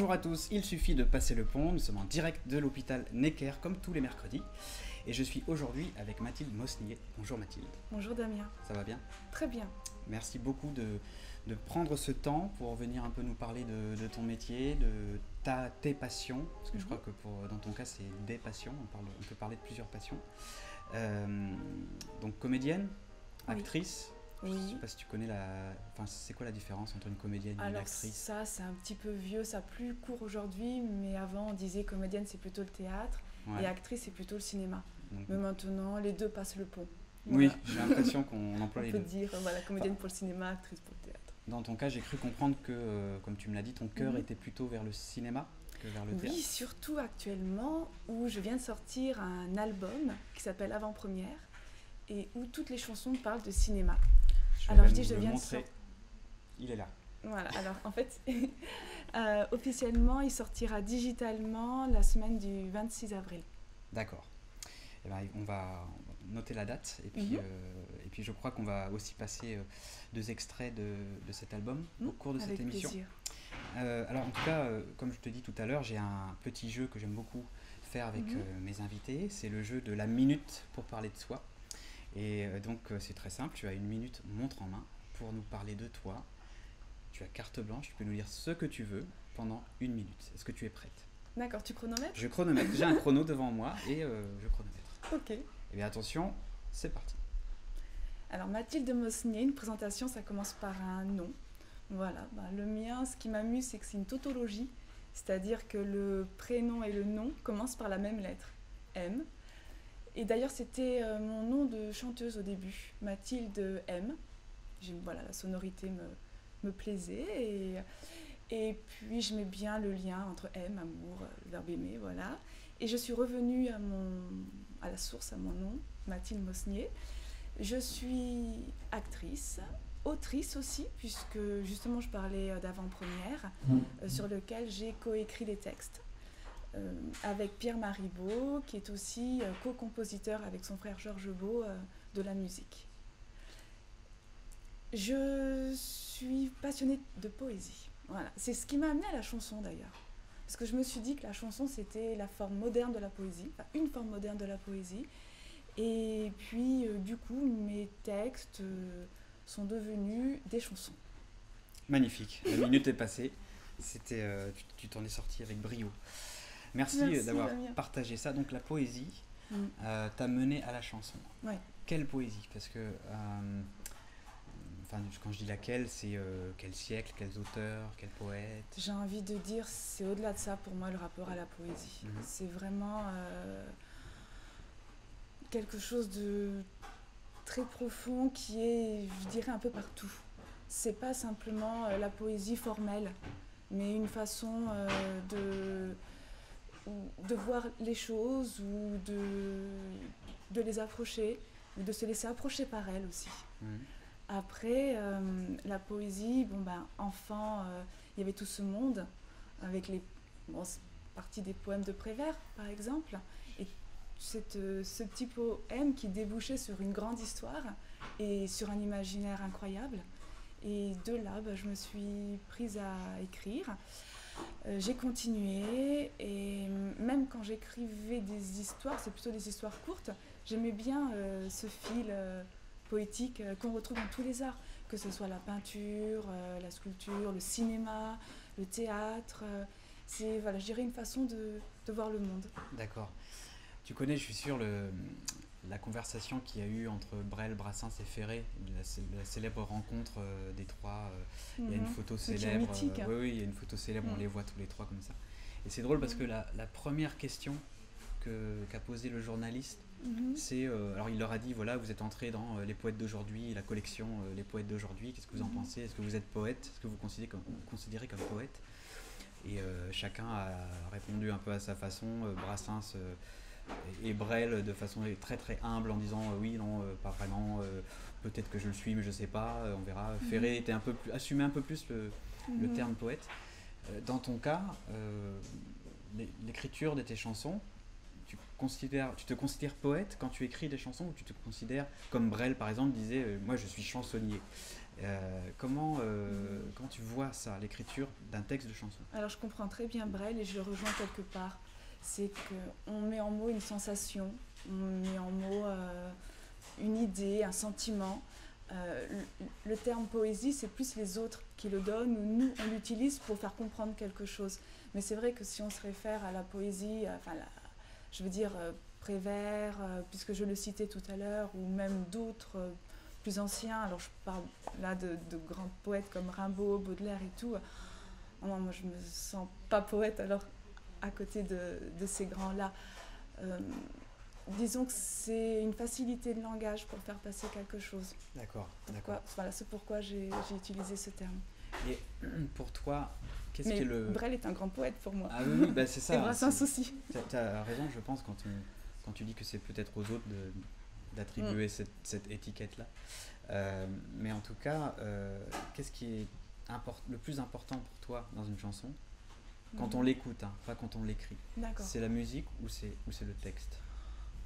Bonjour à tous, il suffit de passer le pont, nous sommes en direct de l'hôpital Necker comme tous les mercredis et je suis aujourd'hui avec Mathilde Mosnier. Bonjour Mathilde. Bonjour Damien. Ça va bien? Très bien. Merci beaucoup de prendre ce temps pour venir un peu nous parler de ton métier, de tes passions, parce que je crois que dans ton cas c'est des passions, on peut parler de plusieurs passions. Donc comédienne, actrice. Oui. Je ne sais pas si tu connais c'est quoi la différence entre une comédienne et une actrice? Ça, c'est un petit peu vieux, ça a plus court aujourd'hui, mais avant on disait comédienne c'est plutôt le théâtre et actrice c'est plutôt le cinéma. Mais maintenant les deux passent le pont. Voilà. Oui, j'ai l'impression qu'on emploie les deux. On peut dire comédienne pour le cinéma, actrice pour le théâtre. Dans ton cas, j'ai cru comprendre que, comme tu me l'as dit, ton cœur était plutôt vers le cinéma que vers le théâtre. Oui, surtout actuellement où je viens de sortir un album qui s'appelle Avant-Première et où toutes les chansons parlent de cinéma. Je viens de montrer. Il est là. Voilà, alors en fait, officiellement, il sortira digitalement la semaine du 26 avril. D'accord. Eh ben, on va noter la date et puis je crois qu'on va aussi passer 2 extraits de cet album au cours de cette émission. Plaisir. Alors en tout cas, comme je te dis tout à l'heure, j'ai un petit jeu que j'aime beaucoup faire avec mes invités. C'est le jeu de la minute pour parler de soi. Et donc c'est très simple, tu as 1 minute montre en main pour nous parler de toi. Tu as carte blanche, tu peux nous dire ce que tu veux pendant 1 minute. Est-ce que tu es prête? D'accord, tu chronomètres? Je chronomètre, j'ai un chrono devant moi et je chronomètre. Ok. Et bien attention, c'est parti. Alors Mathilde Mosnier, une présentation, ça commence par un nom. Voilà, le mien, ce qui m'amuse, c'est que c'est une tautologie, c'est-à-dire que le prénom et le nom commencent par la même lettre, M. Et d'ailleurs, c'était mon nom de chanteuse au début, Mathilde M. La sonorité me plaisait. Et puis, je mets bien le lien entre M, amour, le verbe aimer, voilà. Et je suis revenue à la source, à mon nom, Mathilde Mosnier. Je suis actrice, autrice aussi, puisque justement, je parlais d'Avant-Première, sur lequel j'ai coécrit les textes. Avec Pierre Maribaud, qui est aussi co-compositeur avec son frère Georges Beau de la musique. Je suis passionnée de poésie. Voilà. C'est ce qui m'a amenée à la chanson d'ailleurs. Parce que je me suis dit que la chanson c'était la forme moderne de la poésie, enfin une forme moderne de la poésie. Et puis du coup mes textes sont devenus des chansons. Magnifique, la minute est passée. Tu t'en es sorti avec brio. Merci d'avoir partagé ça. Donc la poésie t'a mené à la chanson. Ouais. Quelle poésie? Parce que quand je dis laquelle, c'est quel siècle, quels auteurs, quels poètes? J'ai envie de dire, c'est au-delà de ça pour moi le rapport à la poésie. C'est vraiment quelque chose de très profond qui est, je dirais, un peu partout. C'est pas simplement la poésie formelle, mais une façon de voir les choses ou de les approcher ou de se laisser approcher par elles aussi. Après, la poésie, enfant, il y avait tout ce monde avec c'est partie des poèmes de Prévert par exemple, et ce petit poème qui débouchait sur une grande histoire et sur un imaginaire incroyable. Et de là, je me suis prise à écrire. J'ai continué et même quand j'écrivais des histoires, c'est plutôt des histoires courtes, j'aimais bien ce fil poétique qu'on retrouve dans tous les arts, que ce soit la peinture, la sculpture, le cinéma, le théâtre. C'est, je dirais, une façon de voir le monde. D'accord. Tu connais, je suis sûr, la conversation qu'il y a eu entre Brel, Brassens et Ferré, la célèbre rencontre des trois. Il y a une photo célèbre. Mythique. Oui, il y a une photo célèbre, on les voit tous les trois comme ça. Et c'est drôle parce que la première question qu'a posée le journaliste, c'est, alors il leur a dit, voilà, vous êtes entrés dans les poètes d'aujourd'hui, la collection Les poètes d'aujourd'hui, qu'est-ce que vous en pensez? Est-ce que vous êtes poète? Est-ce que vous considérez comme poète? Et chacun a répondu un peu à sa façon, Brassens et Brel de façon très très humble en disant oui, non, pas vraiment, peut-être que je le suis mais je sais pas, on verra. Ferré était assumait un peu plus le terme poète. Dans ton cas, l'écriture de tes chansons, tu te considères poète quand tu écris des chansons, ou tu te considères, comme Brel par exemple disait, moi je suis chansonnier? Comment tu vois ça, l'écriture d'un texte de chanson? Alors je comprends très bien Brel et je le rejoins quelque part. C'est qu'on met en mots une sensation, on met en mots une idée, un sentiment. Le terme poésie, c'est plus les autres qui le donnent ou nous, on l'utilise pour faire comprendre quelque chose. Mais c'est vrai que si on se réfère à la poésie, je veux dire Prévert, puisque je le citais tout à l'heure, ou même d'autres plus anciens, alors je parle là de grands poètes comme Rimbaud, Baudelaire et tout. Non, moi je me sens pas poète alors à côté de ces grands-là. Disons que c'est une facilité de langage pour faire passer quelque chose. D'accord. Voilà, c'est pourquoi j'ai utilisé ce terme. Et pour toi, qu'est-ce qui est le... Brel est un grand poète pour moi. Ah oui, bah c'est ça. Et Brassens aussi. Tu as raison, je pense, quand tu dis que c'est peut-être aux autres d'attribuer cette étiquette-là. Mais en tout cas, qu'est-ce qui est le plus important pour toi dans une chanson quand on l'écoute, hein, pas quand on l'écrit? C'est la musique ou c'est le texte?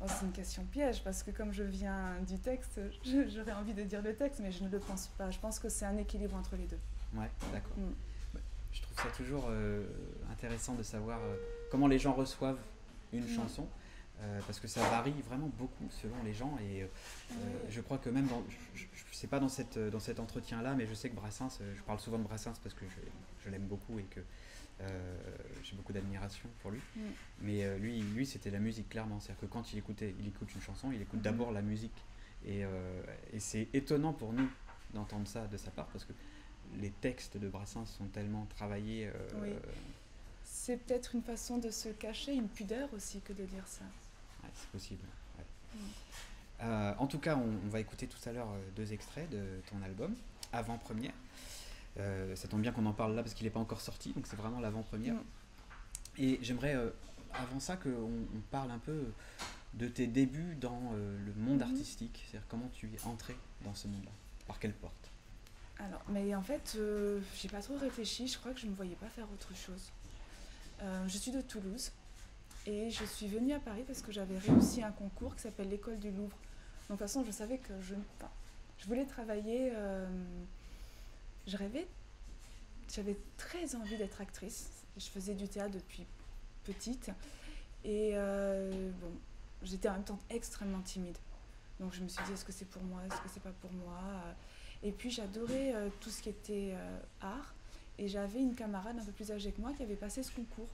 C'est une question piège parce que comme je viens du texte, j'aurais envie de dire le texte, mais je ne le pense pas. Je pense que c'est un équilibre entre les deux. Ouais, d'accord. Je trouve ça toujours intéressant de savoir comment les gens reçoivent une chanson, parce que ça varie vraiment beaucoup selon les gens. Et je crois que même je sais pas dans cet entretien-là, mais je sais que Brassens, je parle souvent de Brassens parce que je l'aime beaucoup et que j'ai beaucoup d'admiration pour lui. Mais lui c'était la musique, clairement. C'est-à-dire que quand il écoute une chanson, il écoute d'abord la musique. Et c'est étonnant pour nous d'entendre ça de sa part, parce que les textes de Brassens sont tellement travaillés. C'est peut-être une façon de se cacher, une pudeur aussi, que de dire ça. Ouais, c'est possible. Ouais. En tout cas, on va écouter tout à l'heure 2 extraits de ton album, Avant-première. Ça tombe bien qu'on en parle là parce qu'il n'est pas encore sorti, donc c'est vraiment l'avant-première. Et j'aimerais, avant ça, qu'on parle un peu de tes débuts dans le monde artistique. C'est-à-dire comment tu es entré dans ce monde-là, par quelle porte? Alors, mais en fait, j'ai pas trop réfléchi, je crois que je ne me voyais pas faire autre chose. Je suis de Toulouse et je suis venue à Paris parce que j'avais réussi un concours qui s'appelle l'École du Louvre. Donc de toute façon, je savais que je voulais travailler, j'avais très envie d'être actrice. Je faisais du théâtre depuis petite et j'étais en même temps extrêmement timide. Donc je me suis dit, est-ce que c'est pour moi, est-ce que c'est pas pour moi? Et puis j'adorais tout ce qui était art. Et j'avais une camarade un peu plus âgée que moi qui avait passé ce concours.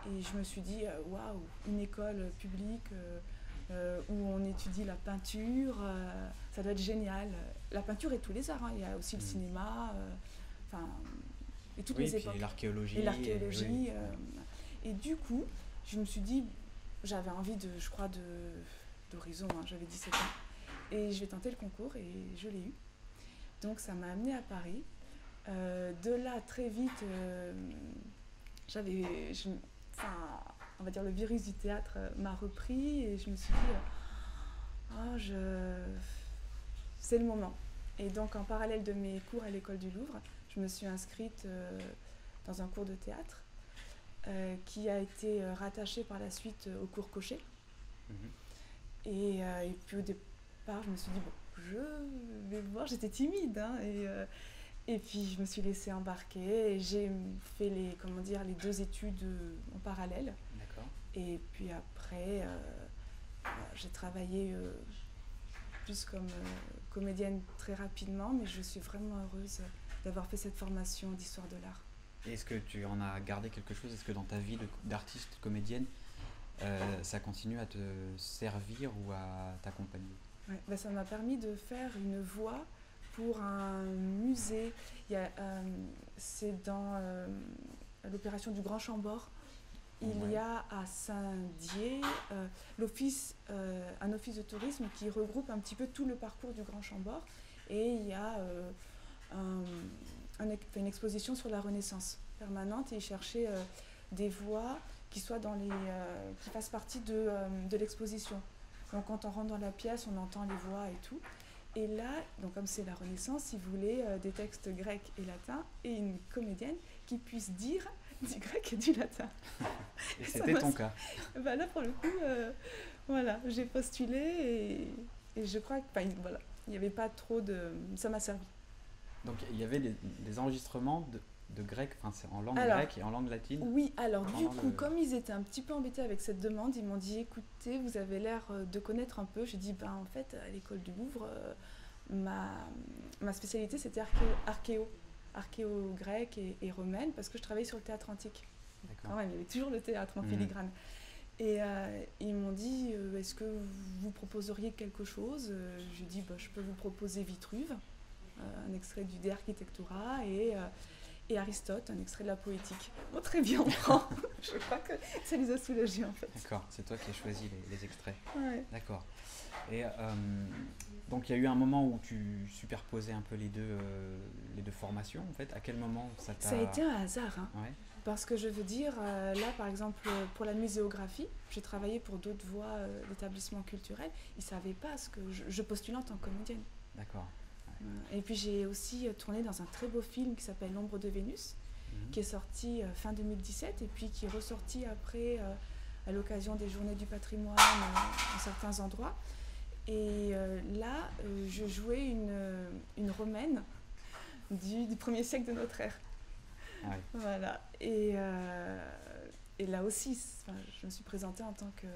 Et je me suis dit, waouh, une école publique où on étudie la peinture, ça doit être génial. La peinture et tous les arts, hein. Il y a aussi le cinéma, et toutes les époques. Et l'archéologie. Et du coup, je me suis dit, j'avais envie d'horizon, hein, j'avais 17 ans. Et je vais tenter le concours et je l'ai eu. Donc ça m'a amenée à Paris. De là, très vite, on va dire le virus du théâtre m'a repris et je me suis dit, c'est le moment. Et donc en parallèle de mes cours à l'école du Louvre, je me suis inscrite dans un cours de théâtre qui a été rattaché par la suite au cours Cochet. Et puis au départ, je me suis dit, je vais voir, j'étais timide, hein, et puis je me suis laissée embarquer et j'ai fait les 2 études en parallèle. D'accord. Et puis après, j'ai travaillé plus comme comédienne très rapidement, mais je suis vraiment heureuse d'avoir fait cette formation d'histoire de l'art. Et est-ce que tu en as gardé quelque chose? Est-ce que dans ta vie d'artiste comédienne, ça continue à te servir ou à t'accompagner? Ouais, ça m'a permis de faire une voix pour un musée. C'est dans l'opération du Grand Chambord. Il y a à Saint-Dié un office de tourisme qui regroupe un petit peu tout le parcours du Grand Chambord. Et il y a une exposition sur la Renaissance permanente et ils cherchaient des voix qui fassent partie de l'exposition. Donc quand on rentre dans la pièce, on entend les voix et tout. Et là, donc comme c'est la Renaissance, ils voulaient des textes grecs et latins et une comédienne qui puisse dire du grec et du latin. Et c'était ton cas. Là, pour le coup, j'ai postulé et je crois que, il n'y avait pas trop de... Ça m'a servi. Donc il y avait des enregistrements de grec, enfin c'est en langue grecque et en langue latine. Oui, alors du coup, comme ils étaient un petit peu embêtés avec cette demande, ils m'ont dit écoutez, vous avez l'air de connaître un peu. J'ai dit ben en fait, à l'école du Louvre, ma spécialité c'était archéo grec et romaine, parce que je travaillais sur le théâtre antique. Quand même, il y avait toujours le théâtre en filigrane. Et ils m'ont dit est-ce que vous proposeriez quelque chose? J'ai dit je peux vous proposer Vitruve, un extrait du De Architectura, et Aristote, un extrait de la Poétique. Bon, très bien, on prend. Je crois que ça les a soulagés en fait. D'accord, c'est toi qui as choisi les extraits. Ouais. D'accord. Et donc il y a eu un moment où tu superposais un peu les deux formations en fait. À quel moment ça t'a... Ça a été un hasard, hein. Ouais. Parce que je veux dire, là par exemple pour la muséographie, j'ai travaillé pour d'autres voies d'établissements culturels, ils ne savaient pas ce que je postulais en tant que comédienne. D'accord. Et puis j'ai aussi tourné dans un très beau film qui s'appelle L'ombre de Vénus, qui est sorti fin 2017 et puis qui est ressorti après à l'occasion des journées du patrimoine dans certains endroits. Et là, je jouais une romaine du 1er siècle de notre ère. Ah oui. Voilà. Et là aussi, je me suis présentée en tant que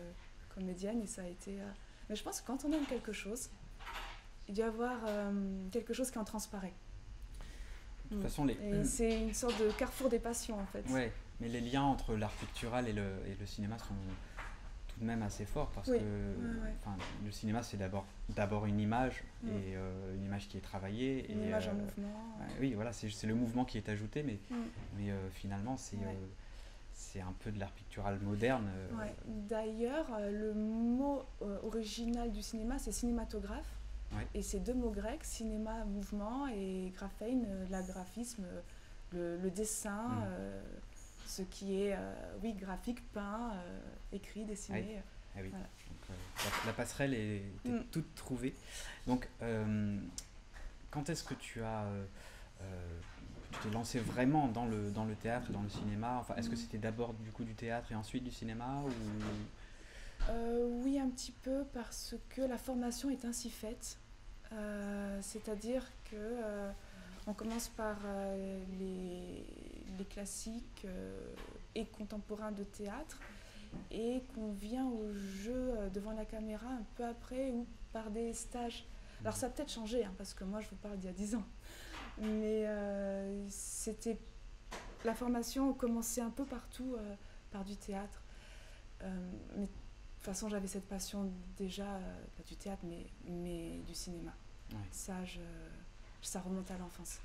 comédienne et ça a été... Mais je pense que quand on aime quelque chose, il doit y avoir quelque chose qui en transparaît. De toute façon, et c'est une sorte de carrefour des passions en fait. Ouais, mais les liens entre l'art pictural et le cinéma sont tout de même assez forts parce que le cinéma c'est d'abord une image et une image qui est travaillée. Une image en mouvement. Oui, voilà, c'est le mouvement qui est ajouté, mais finalement c'est un peu de l'art pictural moderne. Ouais. D'ailleurs, le mot original du cinéma c'est cinématographe. Ouais. Et ces deux mots grecs, cinéma, mouvement, et graphein, l'agraphisme, le dessin, ce qui est graphique, peint, écrit, dessiné. Ah oui. Voilà. Donc, la passerelle était toute trouvée. Donc, quand est-ce que tu t'es lancé vraiment dans le théâtre, dans le cinéma? Enfin, est-ce que c'était d'abord du coup du théâtre et ensuite du cinéma ou... Oui, un petit peu, parce que la formation est ainsi faite. C'est-à-dire qu'on commence par les classiques et contemporains de théâtre et qu'on vient au jeu devant la caméra un peu après ou par des stages. Alors ça a peut-être changé, hein, parce que moi je vous parle d'il y a 10 ans. Mais la formation commençait un peu partout par du théâtre. Mais de toute façon, j'avais cette passion déjà du théâtre, mais du cinéma. Ouais. Ça remonte à l'enfance.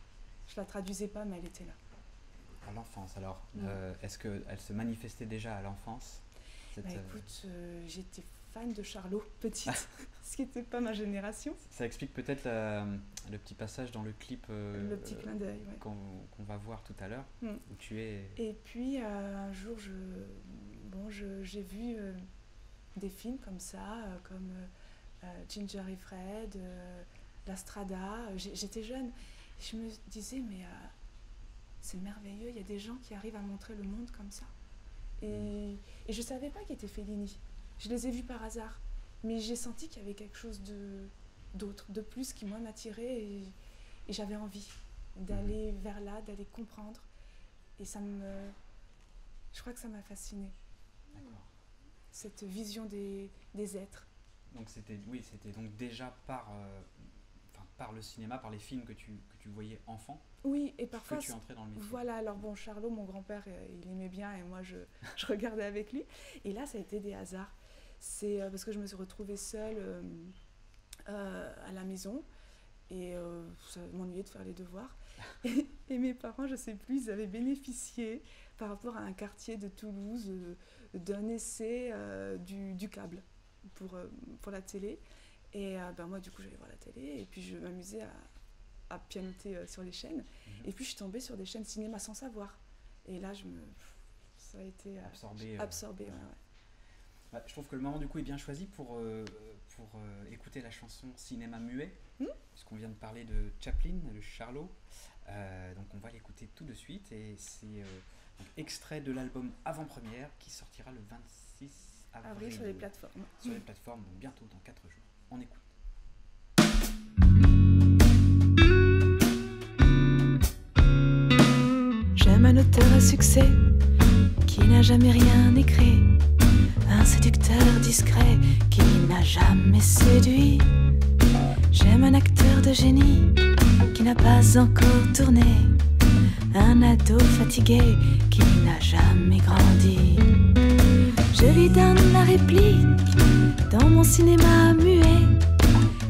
Je la traduisais pas, mais elle était là. À l'enfance, alors. Est-ce qu'elle se manifestait déjà à l'enfance écoute, j'étais fan de Charlot, petite, ce qui n'était pas ma génération. Ça explique peut-être le petit passage dans le clip le petit clin d'œil, qu'on va voir tout à l'heure, où tu es... Et puis, un jour, j'ai vu... des films comme ça, comme Ginger et Fred, La Strada. J'étais jeune. Et je me disais, mais c'est merveilleux, il y a des gens qui arrivent à montrer le monde comme ça. Et je ne savais pas qui était Fellini. Je les ai vus par hasard. Mais j'ai senti qu'il y avait quelque chose d'autre, de plus qui moi m'attirait. Et j'avais envie d'aller vers là, d'aller comprendre. Et je crois que ça m'a fascinée. D'accord. Cette vision des êtres. Donc c'était donc déjà par le cinéma, par les films que tu voyais enfant. Oui, et parfois que tu entrais dans le métier. Voilà, alors bon, Charlot, mon grand-père, il aimait bien et moi je regardais avec lui. Et là, ça a été des hasards. C'est parce que je me suis retrouvée seule à la maison et ça m'ennuyait de faire les devoirs. Et mes parents, je sais plus, ils avaient bénéficié par rapport à un quartier de Toulouse d'un essai du câble pour la télé. Et moi, du coup, j'allais voir la télé et puis je m'amusais à pianoter sur les chaînes. Et puis, je suis tombée sur des chaînes cinéma sans savoir. Et là, ça a été absorbé. Ouais. Je trouve que le moment, du coup, est bien choisi pour écouter la chanson Cinéma muet, puisqu'on vient de parler de Chaplin, le Charlot. Donc, on va l'écouter tout de suite. Et c'est extrait de l'album Avant-Première qui sortira le 26 avril sur les plateformes. Sur les plateformes, donc bientôt dans 4 jours. On écoute. succès, qui n'a jamais rien écrit, un séducteur discret qui n'a jamais séduit. J'aime un acteur de génie qui n'a pas encore tourné, un ado fatigué qui n'a jamais grandi. Je lui donne la réplique dans mon cinéma muet.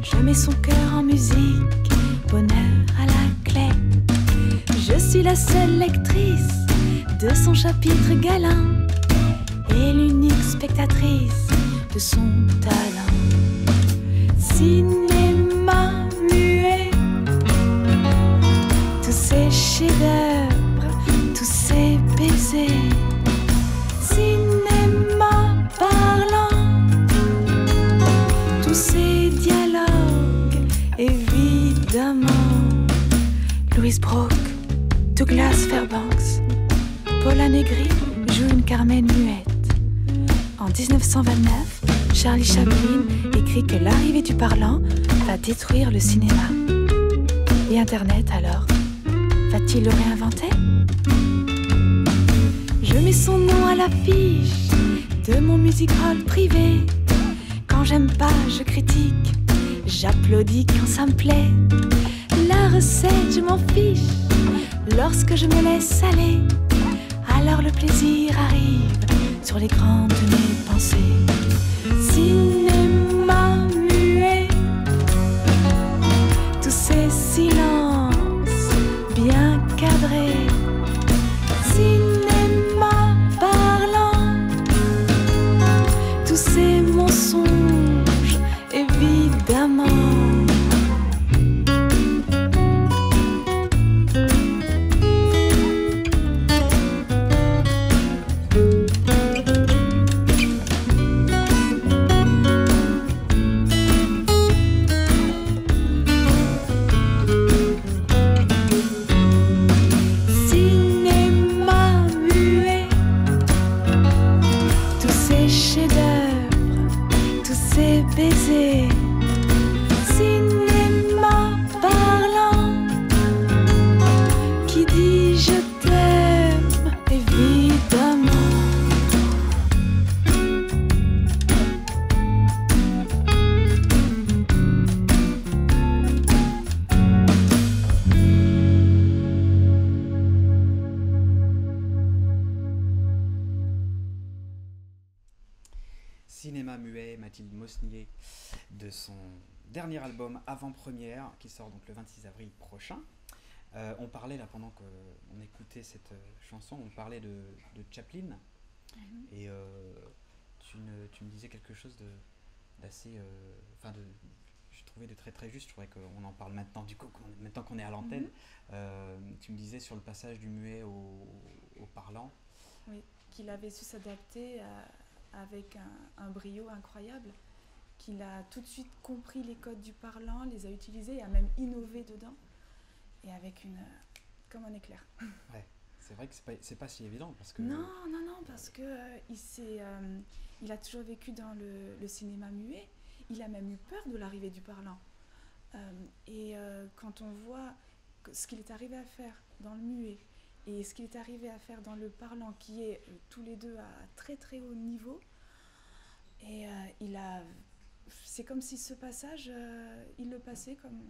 Je mets son cœur en musique, bonheur à la clé. Je suis la seule lectrice de son chapitre galant et l'unique spectatrice de son talent. Cinéma muet, tous ces chefs-d'œuvre, tous ces baisers. Cinéma parlant, tous ces dialogues, évidemment. Louise Brock, Douglas Fairbanks, Paula Negri joue une Carmen muette. En 1929, Charlie Chaplin écrit que l'arrivée du parlant va détruire le cinéma. Et Internet alors, va-t-il le réinventer ? Je mets son nom à l'affiche de mon music hall privé. Quand j'aime pas, je critique, j'applaudis quand ça me plaît. La recette, je m'en fiche. Lorsque je me laisse aller, alors le plaisir arrive sur l'écran de mes pensées. Cinéma muet, tous ces silences bien cadrés. Cinéma parlant, tous ces mensonges évidemment. Cinéma muet, Mathilde Mosnier, de son dernier album Avant-Première, qui sort donc le 26 avril prochain. On parlait là, pendant qu'on écoutait cette chanson, on parlait de Chaplin, et tu me disais quelque chose d'assez... je trouvais de très très juste, je trouvais qu'on en parle maintenant, du coup, maintenant qu'on est à l'antenne. Tu me disais sur le passage du muet au parlant. Oui, qu'il avait su s'adapter avec un brio incroyable, qu'il a tout de suite compris les codes du parlant, les a utilisés et a même innové dedans, et avec comme un éclair. Ouais, c'est vrai que c'est pas si évident, parce que... Non, parce que il a toujours vécu dans le cinéma muet, il a même eu peur de l'arrivée du parlant. Quand on voit ce qu'il est arrivé à faire dans le muet, et ce qu'il est arrivé à faire dans le parlant, qui est tous les deux à très très haut niveau, et c'est comme si ce passage, il le passait comme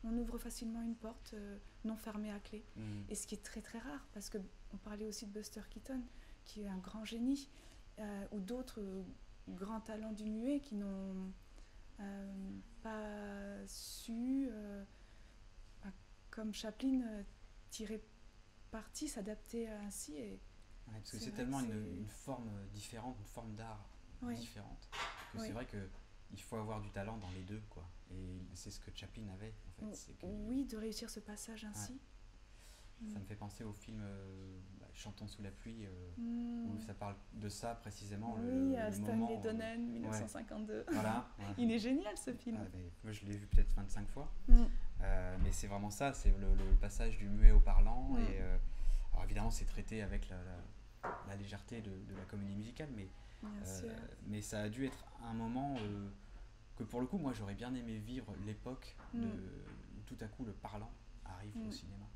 on ouvre facilement une porte non fermée à clé. Et ce qui est très très rare, parce qu'on parlait aussi de Buster Keaton, qui est un grand génie, ou d'autres grands talents du muet qui n'ont pas su, comme Chaplin, tirer parti, s'adapter ainsi. Parce que c'est tellement une forme différente, une forme d'art différente, que c'est vrai qu'il faut avoir du talent dans les deux, quoi. Et c'est ce que Chaplin avait, en fait. Oui, de réussir ce passage ainsi. Ça me fait penser au film Chantons sous la pluie, où ça parle de ça précisément. Oui, à Stanley Donen, 1952. Voilà. Il est génial, ce film. Moi, je l'ai vu peut-être 25 fois. Mais c'est vraiment ça, c'est le passage du muet au parlant. Et, alors évidemment, c'est traité avec la légèreté de la comédie musicale, mais ça a dû être un moment que pour le coup, moi, j'aurais bien aimé vivre l'époque où tout à coup le parlant arrive au cinéma.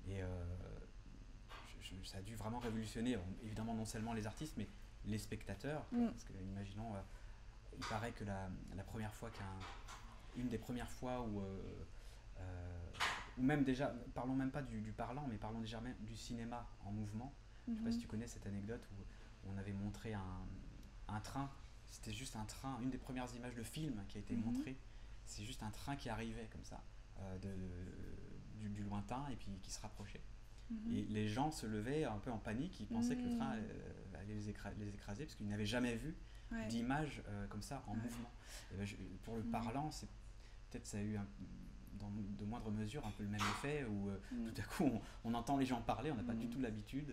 Et ça a dû vraiment révolutionner, évidemment non seulement les artistes, mais les spectateurs. Parce que, imaginons, il paraît que la première fois une des premières fois où même déjà, parlons même pas du parlant, mais parlons déjà même du cinéma en mouvement. Je sais pas si tu connais cette anecdote où on avait montré un train, c'était juste un train, une des premières images de film qui a été montrée, c'est juste un train qui arrivait comme ça, du lointain et puis qui se rapprochait. Et les gens se levaient un peu en panique, ils pensaient que le train allait les écraser parce qu'ils n'avaient jamais vu d'image comme ça en mouvement. Et ben, pour le parlant, peut-être ça a eu dans de moindres mesures un peu le même effet où tout à coup on entend les gens parler, on n'a pas du tout l'habitude.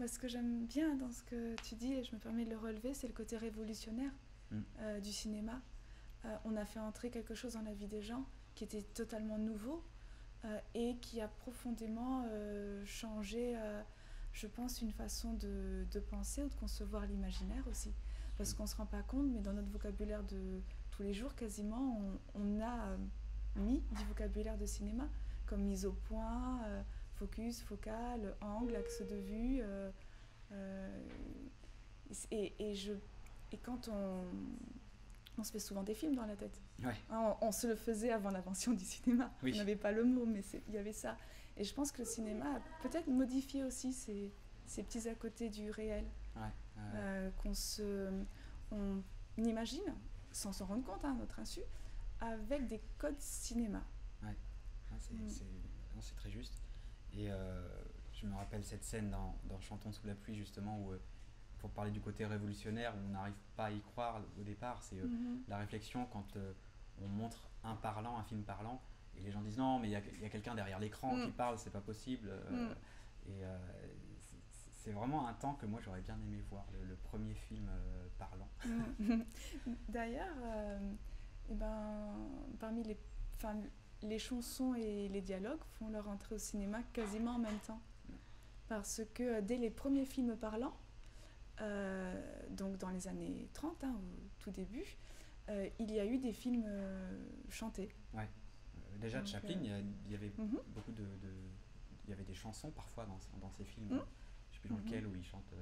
Ce que j'aime bien dans ce que tu dis, et je me permets de le relever, c'est le côté révolutionnaire du cinéma. On a fait entrer quelque chose dans la vie des gens qui était totalement nouveau et qui a profondément changé, je pense, une façon de penser ou de concevoir l'imaginaire aussi. Parce qu'on ne se rend pas compte, mais dans notre vocabulaire de tous les jours, quasiment, on a mis du vocabulaire de cinéma, comme mise au point, focus, focal, angle, axe de vue. Et quand on se fait souvent des films dans la tête. Ouais. On se le faisait avant l'invention du cinéma. Oui. On n'avait pas le mot, mais il y avait ça. Et je pense que le cinéma a peut-être modifié aussi ces petits à côté du réel. On imagine, sans s'en rendre compte, à notre insu, avec des codes cinéma. Ouais. C'est très juste. Et je me rappelle cette scène dans Chantons sous la pluie, justement, où pour parler du côté révolutionnaire, où on n'arrive pas à y croire au départ, c'est la réflexion quand on montre un film parlant, et les gens disent non, mais il y a quelqu'un derrière l'écran qui parle, c'est pas possible. Et c'est vraiment un temps que moi j'aurais bien aimé voir, le premier film parlant. D'ailleurs, parmi les chansons et les dialogues font leur entrée au cinéma quasiment en même temps. Parce que dès les premiers films parlants, donc dans les années 30, au tout début, il y a eu des films chantés. Ouais. Déjà de Chaplin, il y avait beaucoup il y avait des chansons parfois dans ces films. Je ne sais plus dans lequel où il chante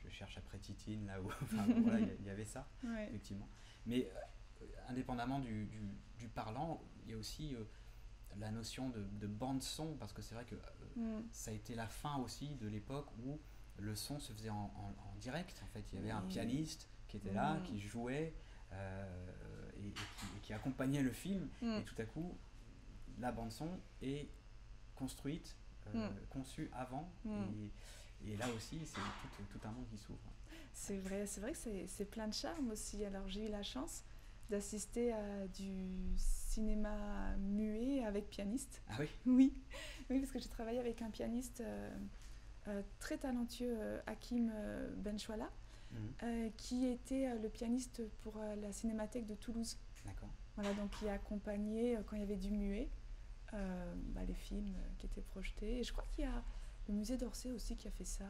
Je cherche après Titine, là où voilà, il y avait ça, effectivement. Mais indépendamment du parlant, il y a aussi la notion de bande-son, parce que c'est vrai que ça a été la fin aussi de l'époque où le son se faisait en direct. En fait, il y avait un pianiste qui était là, qui jouait et qui accompagnait le film. Et tout à coup, la bande-son est construite, conçue avant. Et là aussi, c'est tout un monde qui s'ouvre. C'est vrai que c'est plein de charme aussi. Alors, j'ai eu la chance d'assister à du cinéma muet avec pianiste. Ah oui? Oui, parce que j'ai travaillé avec un pianiste très talentueux, Hakim Benchouala, qui était le pianiste pour la Cinémathèque de Toulouse. D'accord. Voilà, donc il a accompagné, quand il y avait du muet, les films qui étaient projetés. Et je crois qu'il y a le musée d'Orsay aussi qui a fait ça,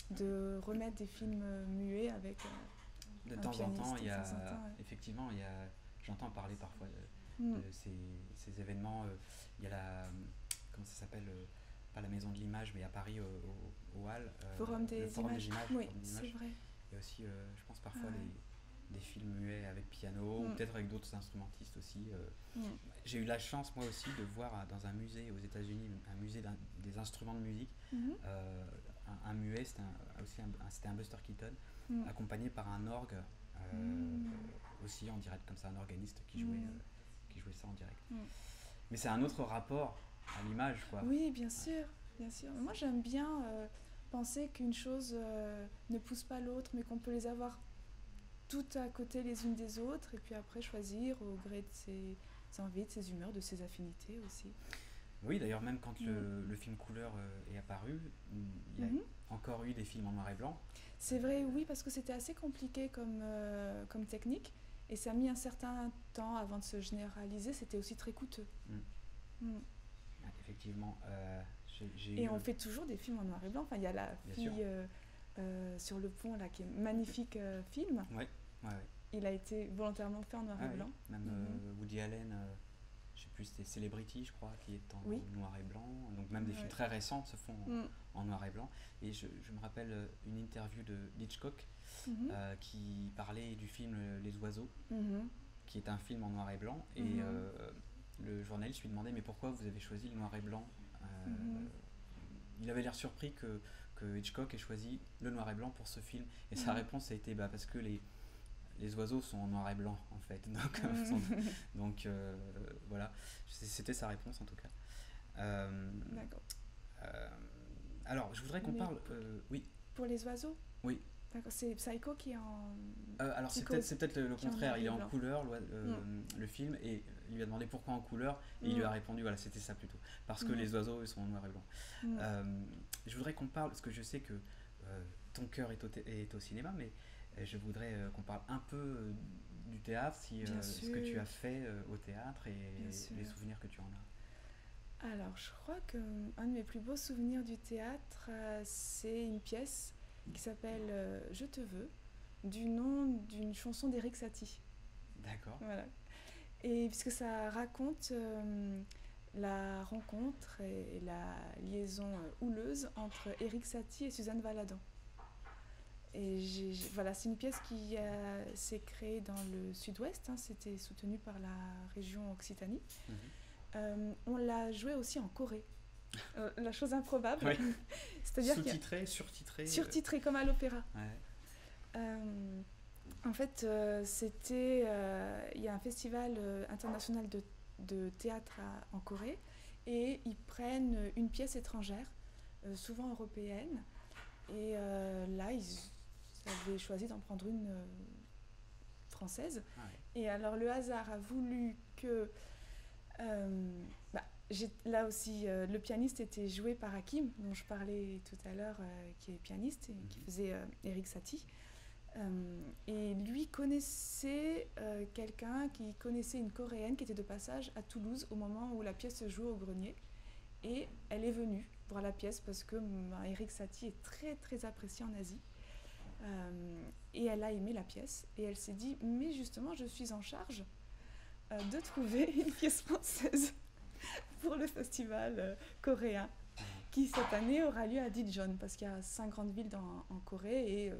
de remettre des films muets avec de temps en temps, effectivement, j'entends parler parfois de ces événements. Il y a comment ça s'appelle, pas la Maison de l'Image, mais à Paris, au Hall. Forum des images. Oui, c'est vrai. Il y a aussi, je pense, parfois des films muets avec piano, ou peut-être avec d'autres instrumentistes aussi. J'ai eu la chance, moi aussi, de voir dans un musée aux États-Unis, un musée des instruments de musique, un muet, c'était un Buster Keaton, accompagné par un orgue, aussi en direct, comme ça, un organiste qui jouait ça en direct. Mais c'est un autre rapport à l'image, quoi. Oui, bien sûr. Moi, j'aime bien penser qu'une chose ne pousse pas l'autre, mais qu'on peut les avoir toutes à côté les unes des autres, et puis après choisir au gré de ses envies, de ses humeurs, de ses affinités aussi. Oui, d'ailleurs, même quand le film couleur est apparu, il y a encore eu des films en noir et blanc. C'est vrai, oui, parce que c'était assez compliqué comme technique, et ça a mis un certain temps avant de se généraliser. C'était aussi très coûteux. Effectivement. On fait toujours des films en noir et blanc. Enfin, il y a la fille sur le pont, là, qui est un magnifique film. Ouais. Il a été volontairement fait en noir et blanc. Même Woody Allen, je sais plus des Celebrity, je crois, qui est en Oui. noir et blanc. Donc même des films très récents se font en noir et blanc. Et je me rappelle une interview de Hitchcock qui parlait du film Les Oiseaux, qui est un film en noir et blanc. Et le journaliste lui demandait mais pourquoi vous avez choisi le noir et blanc. Il avait l'air surpris que Hitchcock ait choisi le noir et blanc pour ce film. Et sa réponse a été parce que les oiseaux sont en noir et blanc en fait. Donc voilà, c'était sa réponse en tout cas. D'accord. Alors je voudrais qu'on parle... oui. Pour les oiseaux ? Oui. D'accord, c'est Psycho qui est en... alors c'est peut-être le contraire, il est en couleur le film, et il lui a demandé pourquoi en couleur, et il lui a répondu, voilà, c'était ça plutôt, parce que les oiseaux ils sont en noir et blanc. Je voudrais qu'on parle, parce que je sais que ton cœur est au cinéma, mais je voudrais qu'on parle un peu du théâtre, ce que tu as fait au théâtre et les souvenirs que tu en as. Alors je crois qu'un de mes plus beaux souvenirs du théâtre, c'est une pièce qui s'appelle Je te veux, du nom d'une chanson d'Éric Satie. D'accord. Voilà. Et puisque ça raconte la rencontre et la liaison houleuse entre Éric Satie et Suzanne Valadon. Et voilà, c'est une pièce qui s'est créée dans le sud-ouest, c'était soutenu par la région Occitanie. On l'a jouée aussi en Corée. La chose improbable. Oui. C'est-à-dire surtitré comme à l'opéra. Ouais. En fait, il y a un festival international de théâtre en Corée, et ils prennent une pièce étrangère, souvent européenne, et là ils avaient choisi d'en prendre une française. Et alors le hasard a voulu que là aussi, le pianiste était joué par Hakim, dont je parlais tout à l'heure, qui est pianiste et qui faisait Éric Satie. Et lui connaissait quelqu'un qui connaissait une Coréenne qui était de passage à Toulouse au moment où la pièce se jouait au Grenier. Et elle est venue voir la pièce parce que Éric Satie est très très apprécié en Asie. Et elle a aimé la pièce et elle s'est dit mais justement je suis en charge de trouver une pièce française pour le festival coréen qui cette année aura lieu à Daejeon parce qu'il y a 5 grandes villes en Corée et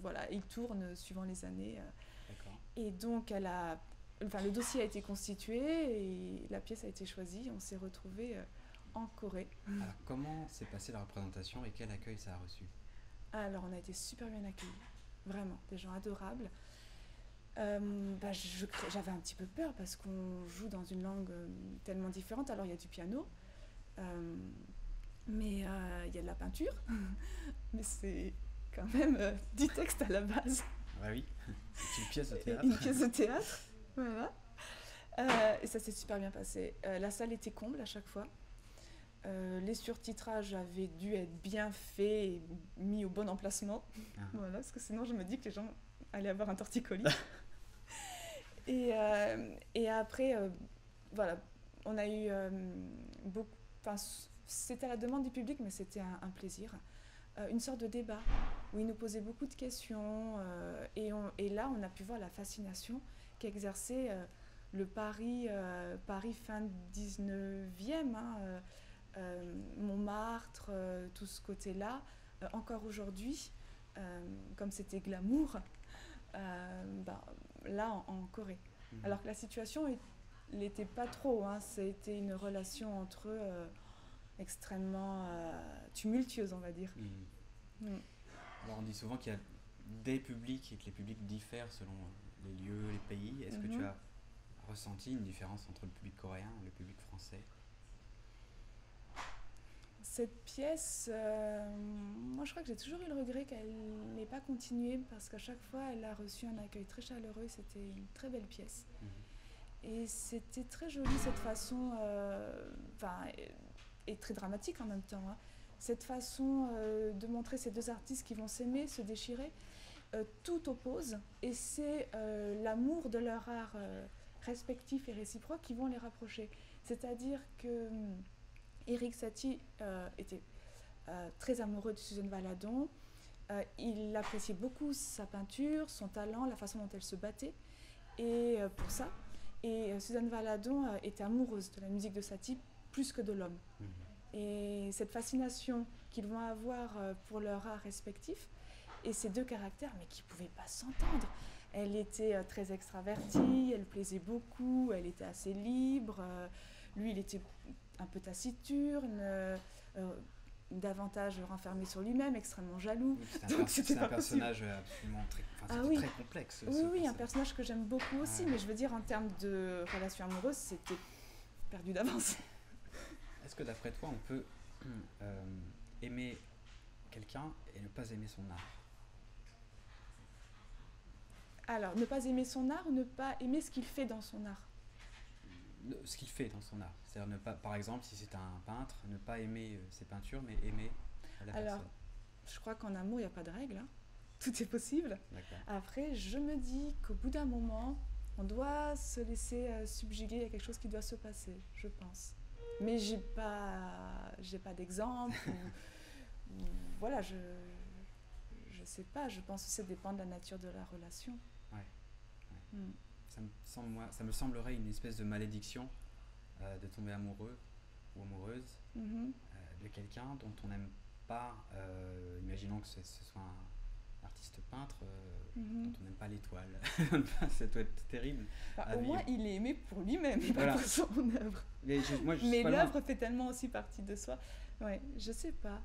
voilà, ils tournent suivant les années. Et donc le dossier a été constitué et la pièce a été choisie. On s'est retrouvés en Corée. Alors comment s'est passée la représentation et quel accueil ça a reçu ? Alors on a été super bien accueillis, vraiment, des gens adorables. J'avais un petit peu peur parce qu'on joue dans une langue tellement différente. Alors il y a du piano, mais il y a de la peinture, mais c'est quand même du texte à la base. Ah oui, c'est une pièce de théâtre. Une pièce de théâtre, voilà. Et ça s'est super bien passé. La salle était comble à chaque fois. Les surtitrages avaient dû être bien faits et mis au bon emplacement. Voilà, parce que sinon je me dis que les gens allaient avoir un torticolis. Et après, voilà, on a eu beaucoup... C'était à la demande du public, mais c'était un plaisir. Une sorte de débat où ils nous posaient beaucoup de questions. Et là, on a pu voir la fascination qu'exerçait le Paris fin 19e, Montmartre, tout ce côté-là. Encore aujourd'hui, comme c'était glamour, là en Corée. Alors que la situation n'était pas trop, c'était une relation entre eux extrêmement tumultueuse, on va dire. Alors on dit souvent qu'il y a des publics et que les publics diffèrent selon les lieux, les pays. Est-ce que tu as ressenti une différence entre le public coréen et le public français ? Cette pièce, moi je crois que j'ai toujours eu le regret qu'elle n'ait pas continué parce qu'à chaque fois elle a reçu un accueil très chaleureux, c'était une très belle pièce. Et c'était très joli cette façon, et très dramatique en même temps, cette façon de montrer ces deux artistes qui vont s'aimer, se déchirer, tout oppose, et c'est l'amour de leur art respectif et réciproque qui vont les rapprocher. C'est-à-dire que Éric Satie était très amoureux de Suzanne Valadon. Il appréciait beaucoup sa peinture, son talent, la façon dont elle se battait. Et pour ça, Et Suzanne Valadon était amoureuse de la musique de Satie plus que de l'homme. Et cette fascination qu'ils vont avoir pour leur art respectif, et ces deux caractères, mais qui ne pouvaient pas s'entendre. Elle était très extravertie, elle plaisait beaucoup, elle était assez libre. Lui, il était un peu taciturne, davantage renfermé sur lui-même, extrêmement jaloux. C'est un personnage absolument très complexe. Oui, un personnage que j'aime beaucoup aussi, mais je veux dire, en termes de relation amoureuse, c'était perdu d'avance. Est-ce que d'après toi, on peut aimer quelqu'un et ne pas aimer son art? Alors, ne pas aimer son art ou ne pas aimer ce qu'il fait dans son art? Ce qu'il fait dans son art. C'est-à-dire ne pas, par exemple, si c'est un peintre, ne pas aimer ses peintures, mais aimer la personne. Alors, je crois qu'en amour, il n'y a pas de règle. Hein. Tout est possible. Après, je me dis qu'au bout d'un moment, on doit se laisser subjuguer à quelque chose qui doit se passer, je pense. Mais j'ai pas d'exemple. ou, voilà, je sais pas. Je pense que ça dépend de la nature de la relation. Ouais. Ça me semblerait une espèce de malédiction de tomber amoureux ou amoureuse de quelqu'un dont on n'aime pas, imaginons que ce soit un artiste peintre dont on n'aime pas l'étoile. Ça doit être terrible. Au moins, il est aimé pour lui-même, pas pour son œuvre. Mais l'œuvre fait tellement aussi partie de soi. Ouais, je sais pas.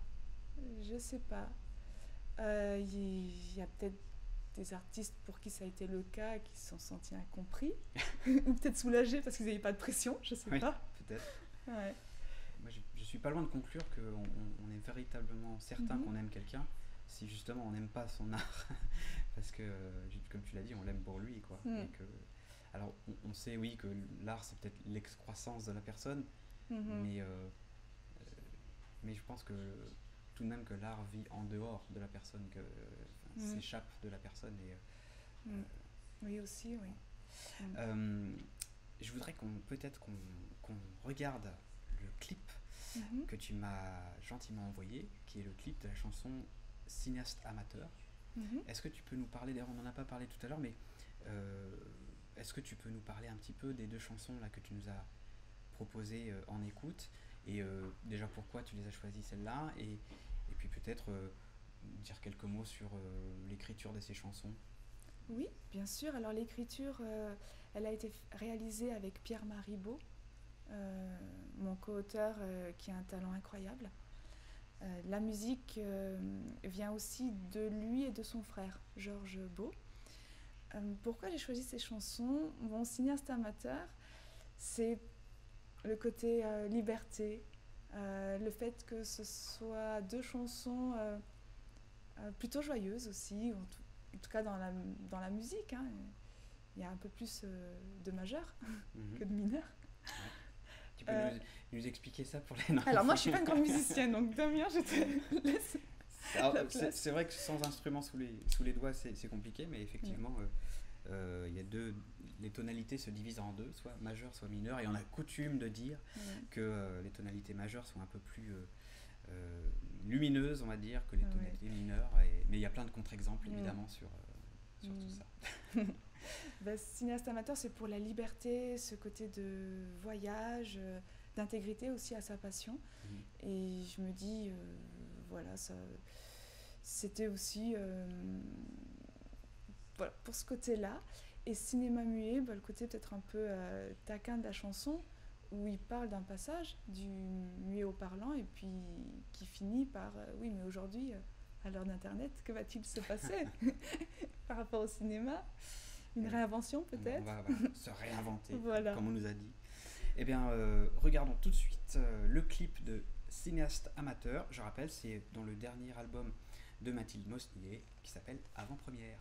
Il y a peut-être des artistes pour qui ça a été le cas, qui se sont sentis incompris, ou peut-être soulagés parce qu'ils n'avaient pas de pression, je sais pas. Peut-être. Ouais. Moi, je suis pas loin de conclure qu'on est véritablement certain qu'on aime quelqu'un si justement on n'aime pas son art. Parce que, comme tu l'as dit, on l'aime pour lui, quoi. Et que, alors, on sait, oui, que l'art, c'est peut-être l'excroissance de la personne, mais je pense que tout de même que l'art vit en dehors de la personne, que s'échappe de la personne. Oui, aussi, oui. Je voudrais qu'on regarde le clip que tu m'as gentiment envoyé, qui est le clip de la chanson Cinéaste amateur. Est-ce que tu peux nous parler, d'ailleurs on n'en a pas parlé tout à l'heure, mais est-ce que tu peux nous parler un petit peu des deux chansons là, que tu nous as proposées en écoute, et déjà pourquoi tu les as choisies celles-là, et puis peut-être dire quelques mots sur l'écriture de ces chansons? Oui, bien sûr. Alors l'écriture, elle a été réalisée avec Pierre-Marie Beau, mon co-auteur qui a un talent incroyable. La musique vient aussi de lui et de son frère, Georges Beau. Pourquoi j'ai choisi ces chansons? Mon cinéaste amateur, c'est le côté liberté, le fait que ce soit deux chansons plutôt joyeuses aussi, en tout cas dans la musique. Hein. Il y a un peu plus de majeur que de mineur. Ouais. Tu peux nous expliquer ça pour les... Alors moi je suis pas une grande musicienne, donc Damien, je te laisse. C'est vrai que sans instrument sous les doigts c'est compliqué, mais effectivement il y a les tonalités se divisent en deux, soit majeur soit mineur, et on a coutume de dire que les tonalités majeures sont un peu plus lumineuses, on va dire, que les tonalités mineures, mais il y a plein de contre-exemples évidemment sur tout ça. Cinéaste amateur, c'est pour la liberté, ce côté de voyage, d'intégrité aussi à sa passion. Et je me dis, voilà, ça, c'était aussi voilà, pour ce côté-là. Et cinéma muet, le côté peut-être un peu taquin de la chanson, où il parle d'un passage du muet au parlant, et puis qui finit par oui, mais aujourd'hui, à l'heure d'Internet, que va-t-il se passer par rapport au cinéma? Une réinvention peut-être? On va se réinventer, voilà. Comme on nous a dit. Eh bien, regardons tout de suite le clip de Cinéaste amateur. Je rappelle, c'est dans le dernier album de Mathilde Mosnier qui s'appelle Avant-première.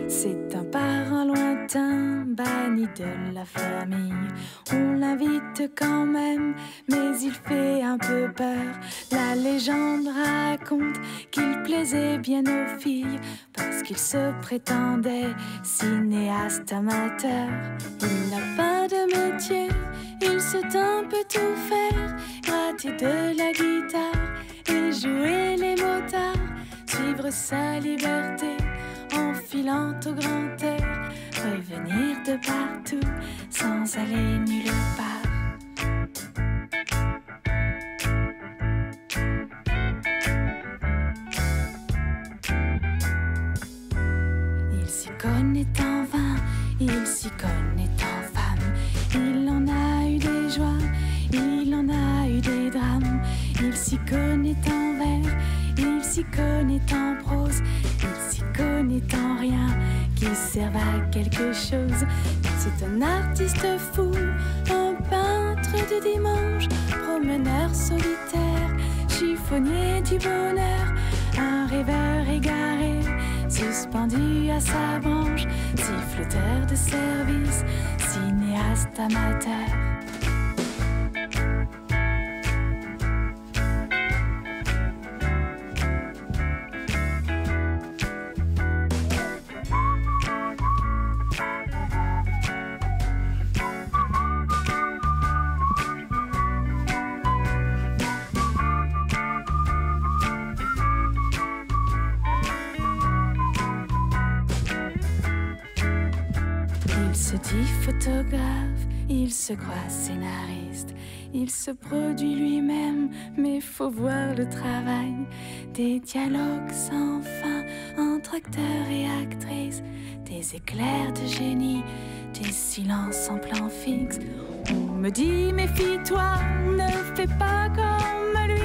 C'est un parent lointain, banni de la famille. On l'invite quand même, mais il fait un peu peur. La légende raconte qu'il plaisait bien aux filles, parce qu'il se prétendait cinéaste amateur. Il n'a pas de métier, il sait un peu tout faire, gratter de la guitare et jouer les motards, suivre sa liberté filant au grand air, revenir de partout sans aller nulle part. Il s'y connaît en vin, il s'y connaît en femme, il en a eu des joies, il en a eu des drames, il s'y connaît en vers, il s'y connaît en prose, il s'y connaît en rien qui serve à quelque chose. C'est un artiste fou, un peintre du dimanche, promeneur solitaire, chiffonnier du bonheur, un rêveur égaré, suspendu à sa branche, siffleteur de service, cinéaste amateur. Photographe, il se croit scénariste, il se produit lui-même, mais faut voir le travail des dialogues sans fin entre acteurs et actrices, des éclairs de génie, des silences en plan fixe. On me dit méfie-toi, ne fais pas comme lui,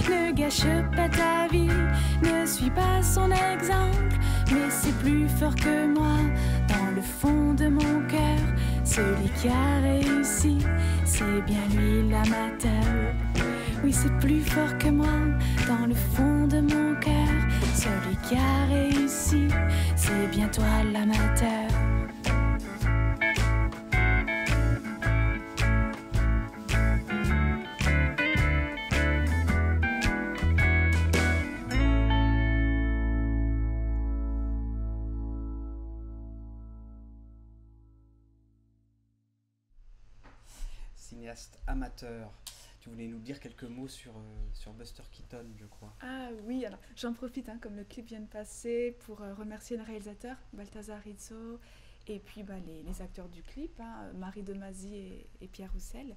ne gâche pas ta vie, ne suis pas son exemple, mais c'est plus fort que moi, dans le fond de mon cœur. Celui qui a réussi, c'est bien lui l'amateur. Oui, c'est plus fort que moi, dans le fond de mon cœur. Celui qui a réussi, c'est bien toi l'amateur. Cinéaste amateur. Tu voulais nous dire quelques mots sur Buster Keaton, je crois. Ah oui, alors j'en profite, comme le clip vient de passer, pour remercier le réalisateur, Balthazar Rizzo, et puis les acteurs du clip, Marie Demazy et Pierre Roussel.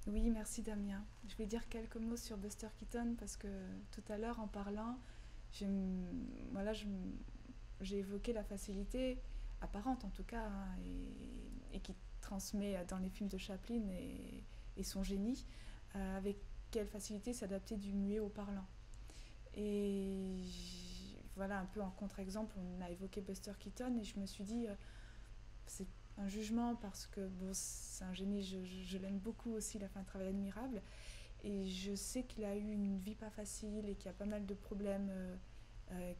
Oui, merci Damien. Je vais dire quelques mots sur Buster Keaton parce que tout à l'heure, en parlant, j'ai évoqué la facilité, apparente en tout cas, et qui transmet dans les films de Chaplin et son génie, avec quelle facilité s'adapter du muet au parlant. Et voilà, un peu en contre-exemple, on a évoqué Buster Keaton et je me suis dit, c'est un jugement parce que c'est un génie, je l'aime beaucoup aussi, il a fait un travail admirable et je sais qu'il a eu une vie pas facile et qu'il y a pas mal de problèmes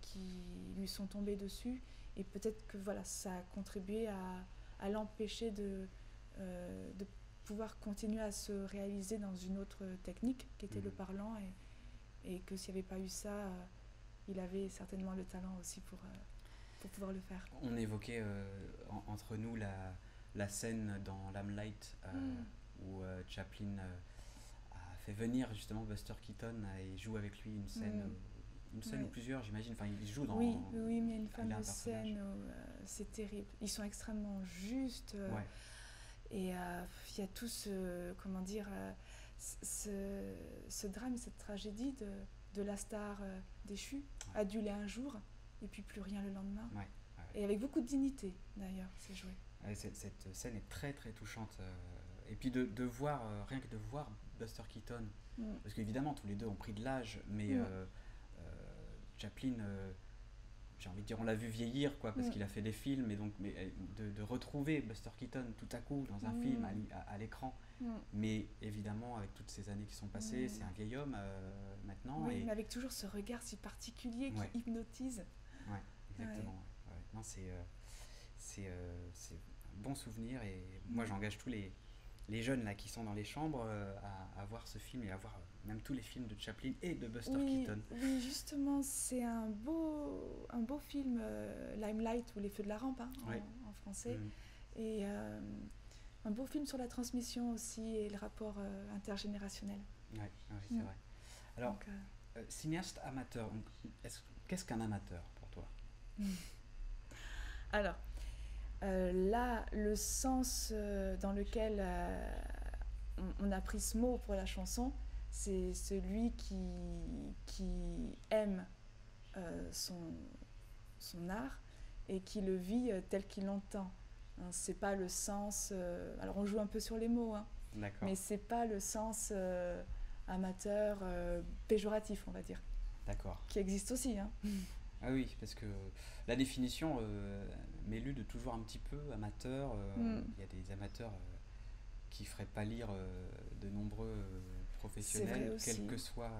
qui lui sont tombés dessus et peut-être que ça a contribué à l'empêcher de pouvoir continuer à se réaliser dans une autre technique qui était le parlant et que s'il n'y avait pas eu ça, il avait certainement le talent aussi pour pouvoir le faire. On évoquait entre nous la scène dans Limelight où Chaplin a fait venir justement Buster Keaton et joue avec lui une scène ou plusieurs, j'imagine. Enfin, il joue dans... Oui, mais il y a une fameuse scène où c'est terrible. Ils sont extrêmement justes. Et il y a tout ce drame, cette tragédie de la star déchue, adulée un jour, et puis plus rien le lendemain. Et avec beaucoup de dignité, d'ailleurs, c'est joué. Cette scène est très, très touchante. Et puis de voir, rien que de voir Buster Keaton, parce qu'évidemment, tous les deux ont pris de l'âge, mais Chaplin... j'ai envie de dire, on l'a vu vieillir, parce qu'il a fait des films, et donc de retrouver Buster Keaton tout à coup dans un film à l'écran, mais évidemment avec toutes ces années qui sont passées, c'est un vieil homme maintenant. Oui, mais avec toujours ce regard si particulier qui hypnotise. Oui, exactement. Non, c'est un bon souvenir, et moi j'engage tous les jeunes là, qui sont dans les chambres à voir ce film et à voir même tous les films de Chaplin et de Buster Keaton. Oui, justement, c'est un beau film, Limelight, ou Les Feux de la Rampe en français. Et un beau film sur la transmission aussi et le rapport intergénérationnel. Oui, c'est vrai. Alors, cinéaste amateur, qu'est-ce qu'un amateur pour toi ? Alors, là, le sens dans lequel on a pris ce mot pour la chanson, c'est celui qui aime son art et qui le vit tel qu'il l'entend. Hein, c'est pas le sens... alors on joue un peu sur les mots, hein, mais c'est pas le sens amateur, péjoratif, on va dire. D'accord. Qui existe aussi. Hein. Ah oui, parce que la définition m'élude toujours un petit peu, amateur. Il y a des amateurs qui feraient pas lire de nombreux professionnels, quel que soit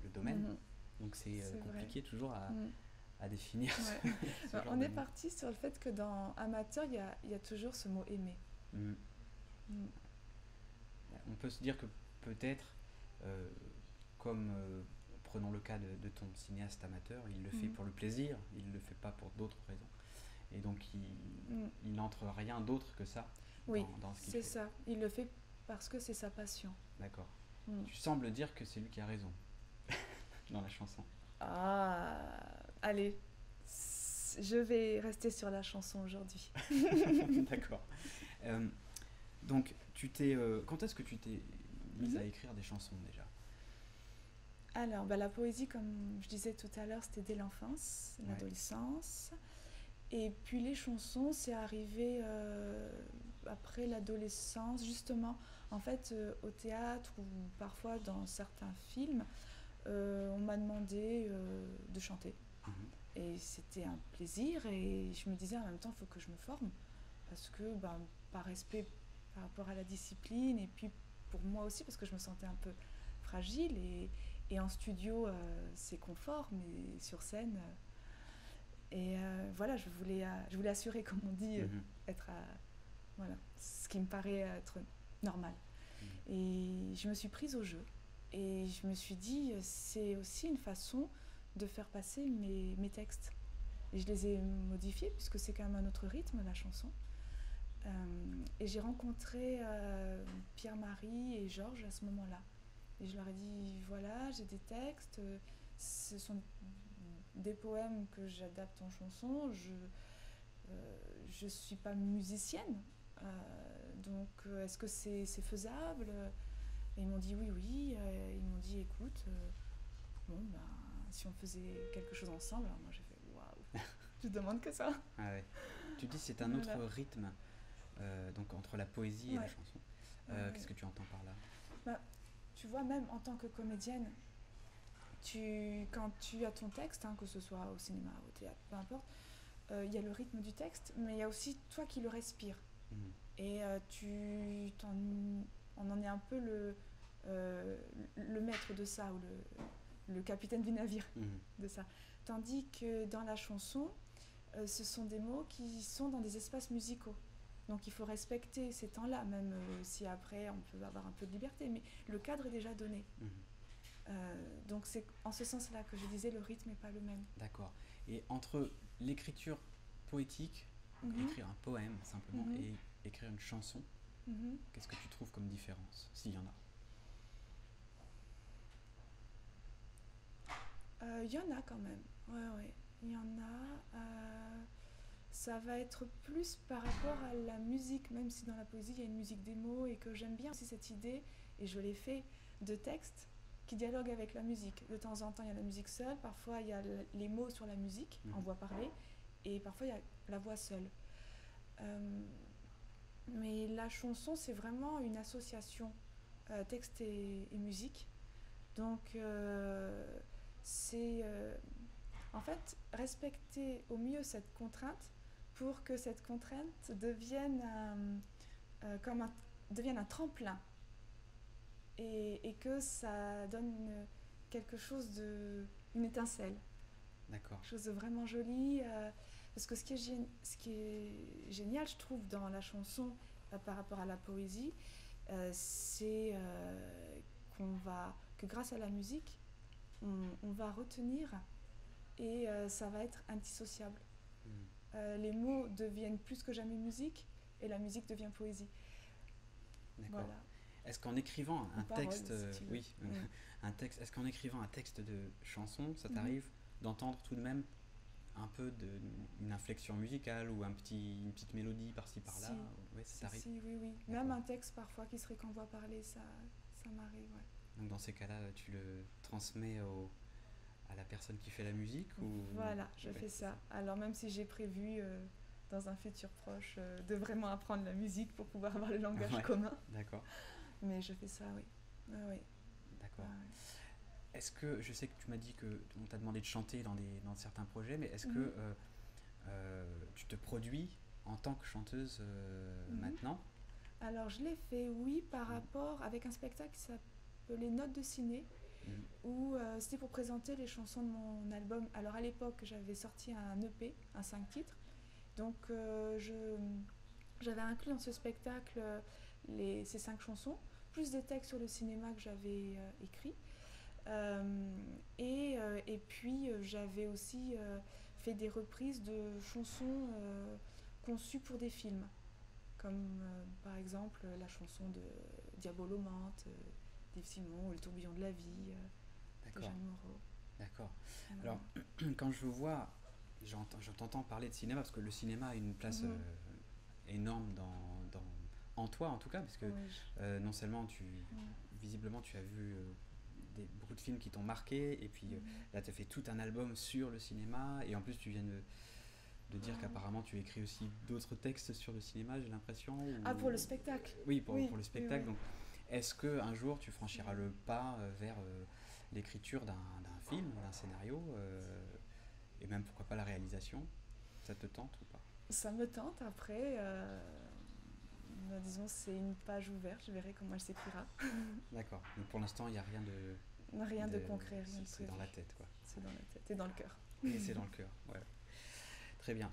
le domaine. Donc c'est compliqué toujours à définir. Ouais. On est parti sur le fait que dans amateur, il y a toujours ce mot aimer. On peut se dire que peut-être, comme prenons le cas de ton cinéaste amateur, il le fait pour le plaisir, il ne le fait pas pour d'autres raisons. Et donc il n'entre rien d'autre que ça dans ce qu'il fait. C'est ça. Il le fait parce que c'est sa passion. D'accord. Tu sembles dire que c'est lui qui a raison dans la chanson. Ah, allez, je vais rester sur la chanson aujourd'hui. D'accord. Donc, quand est-ce que tu t'es mise à écrire des chansons déjà ? Alors, la poésie, comme je disais tout à l'heure, c'était dès l'enfance, l'adolescence. Et puis les chansons, c'est arrivé après l'adolescence, justement, en fait, au théâtre ou parfois dans certains films, on m'a demandé de chanter. Et c'était un plaisir et je me disais en même temps, il faut que je me forme parce que, par respect par rapport à la discipline et puis pour moi aussi parce que je me sentais un peu fragile et en studio, c'est confort, mais sur scène... Et voilà, je voulais assurer, comme on dit, être voilà, ce qui me paraît être normal. Et je me suis prise au jeu. Et je me suis dit, c'est aussi une façon de faire passer mes textes. Et je les ai modifiés, puisque c'est quand même un autre rythme, la chanson. Et j'ai rencontré Pierre-Marie et Georges à ce moment-là. Et je leur ai dit, voilà, j'ai des textes, ce sont des poèmes que j'adapte en chanson. Je suis pas musicienne, donc est-ce que c'est faisable ? Et ils m'ont dit oui. Ils m'ont dit écoute, si on faisait quelque chose ensemble. Alors moi j'ai fait waouh, je demande que ça. Ah ouais. Tu dis c'est un autre rythme, donc entre la poésie et la chanson. Qu'est-ce que tu entends par là ? Tu vois, même en tant que comédienne, quand tu as ton texte, hein, que ce soit au cinéma, au théâtre, peu importe, il y a le rythme du texte, mais il y a aussi toi qui le respires. Et on en est un peu le maître de ça, ou le capitaine du navire de ça. Tandis que dans la chanson, ce sont des mots qui sont dans des espaces musicaux. Donc il faut respecter ces temps-là, même si après on peut avoir un peu de liberté, mais le cadre est déjà donné. Donc c'est en ce sens-là que je disais le rythme n'est pas le même. D'accord. Et entre l'écriture poétique, écrire un poème simplement, et écrire une chanson, qu'est-ce que tu trouves comme différence, s'il y en a ? Il y en a quand même, ouais. Il y en a. Ça va être plus par rapport à la musique, même si dans la poésie il y a une musique des mots et que j'aime bien aussi cette idée, et je l'ai fait, de texte qui dialogue avec la musique. De temps en temps, il y a la musique seule, parfois il y a les mots sur la musique, en voix parlée, et parfois il y a la voix seule. Mais la chanson, c'est vraiment une association texte et musique. Donc, c'est en fait respecter au mieux cette contrainte pour que cette contrainte devienne un tremplin. Et que ça donne quelque chose une étincelle. D'accord. Quelque chose de vraiment joli. Parce que ce qui est génial, je trouve, dans la chanson par rapport à la poésie, c'est que grâce à la musique, on va retenir et ça va être indissociable. Les mots deviennent plus que jamais musique et la musique devient poésie. D'accord. Voilà. Est-ce qu'en écrivant un texte, est-ce qu'en écrivant un texte de chanson, ça t'arrive d'entendre tout de même un peu une inflexion musicale ou une petite mélodie par-ci par-là? Si. Ouais, ça t'arrive? Si, oui, oui. Même un texte parfois qui serait qu'en voix parlée, ça m'arrive, ouais. Donc dans ces cas-là, tu le transmets à la personne qui fait la musique ou... Voilà, je fais ça. Alors même si j'ai prévu dans un futur proche de vraiment apprendre la musique pour pouvoir avoir le langage commun. D'accord. Mais je fais ça, oui. Oui. D'accord. Est-ce que, je sais que tu m'as dit qu'on t'a demandé de chanter dans certains projets, mais est-ce que tu te produis en tant que chanteuse maintenant? Alors je l'ai fait, oui, par rapport avec un spectacle qui s'appelait Notes de ciné, où c'était pour présenter les chansons de mon album. Alors à l'époque, j'avais sorti un EP, un 5 titres, donc j'avais inclus dans ce spectacle ces 5 chansons, plus des textes sur le cinéma que j'avais écrits. Et puis j'avais aussi fait des reprises de chansons conçues pour des films, comme par exemple la chanson de Diabolomante, d'Yves Simon, ou Le tourbillon de la vie de Jeanne Moreau. D'accord. Alors, quand je vois, j'entends parler de cinéma, parce que le cinéma a une place énorme en toi en tout cas, parce que non seulement visiblement tu as vu beaucoup de films qui t'ont marqué, et puis là tu as fait tout un album sur le cinéma, et en plus tu viens de dire qu'apparemment tu écris aussi d'autres textes sur le cinéma, j'ai l'impression. Ah, pour le spectacle? Oui, pour le spectacle. Donc, est-ce qu'un jour tu franchiras le pas vers l'écriture d'un film, d'un scénario, et même pourquoi pas la réalisation? Ça te tente ou pas? Ça me tente. Après, disons, c'est une page ouverte, je verrai comment elle s'écrira. D'accord. Donc pour l'instant, il n'y a rien de concret, rien de c'est dans la tête, quoi. C'est dans la tête et dans le cœur. Et c'est dans le cœur, ouais. Très bien.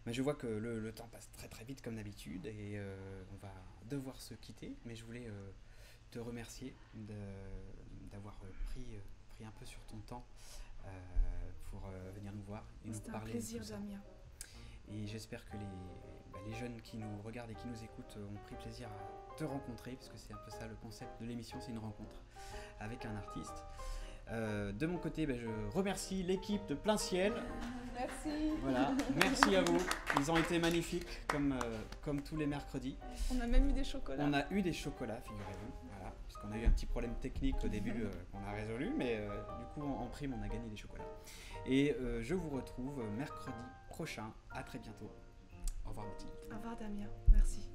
Mais je vois que le temps passe très très vite comme d'habitude, et on va devoir se quitter, mais je voulais te remercier d'avoir pris un peu sur ton temps pour venir nous voir et nous parler. C'était un plaisir, Damien. Et j'espère que les jeunes qui nous regardent et qui nous écoutent ont pris plaisir à te rencontrer, parce que c'est un peu ça le concept de l'émission, c'est une rencontre avec un artiste. De mon côté, je remercie l'équipe de Plein Ciel. Merci. Voilà, merci à vous. Ils ont été magnifiques, comme tous les mercredis. On a même eu des chocolats. On a eu des chocolats, figurez-vous. Voilà, puisqu'on a eu un petit problème technique au début qu'on a résolu, mais du coup, en prime, on a gagné des chocolats. Et je vous retrouve mercredi prochain. À très bientôt. Au revoir Mathilde. Au revoir Damien. Merci.